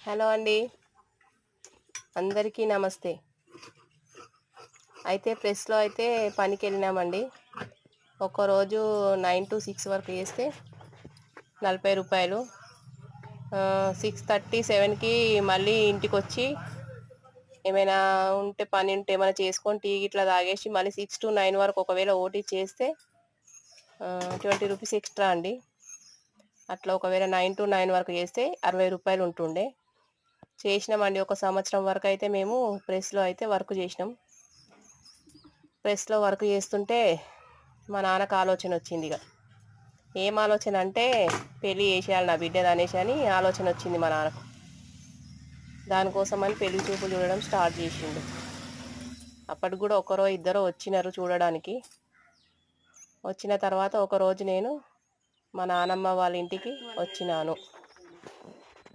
Hello అండి, అందరికీ నమస్తే. అయితే ప్రెస్లో అయితే పనికి వెళ్ళినామండి. ఒక్కరోజు 9 to 6 వరకు చేస్తే 40 రూపాయలు. 6:30, 7కి మళ్ళీ ఇంటికి వచ్చి ఏమైనా పని ఉంటే ఏమైనా చేసుకొని టీ ఇట్లా తాగేసి మళ్ళీ 6 to 9 వరకు ఒకవేళ ఓటీ చేస్తే 20 రూపీస్ ఎక్స్ట్రా అండి. అట్లా ఒకవేళ 9 to 9 వరకు చేస్తే 60 రూపాయలు ఉంటుండే. చేసినామండి. 1 సంవత్సరం వరకు అయితే మేము ప్రెస్లో అయితే వర్క్ చేసినాం. ప్రెస్లో వర్క్ చేస్తుంటే మా నాన్నకు ఆలోచన వచ్చింది. ఏం ఆలోచన అంటే పెళ్ళి చేసేయాలి నా బిడ్డది అనేసి అని ఆలోచన వచ్చింది మా నాన్నకు. దానికోసమని పెళ్లి చూపులు చూడడం స్టార్ట్ చేసిండు. అప్పటికి కూడా ఒకరో ఇద్దరో వచ్చినారు చూడడానికి. వచ్చిన తర్వాత ఒకరోజు నేను మా నానమ్మ వాళ్ళ ఇంటికి వచ్చినాను.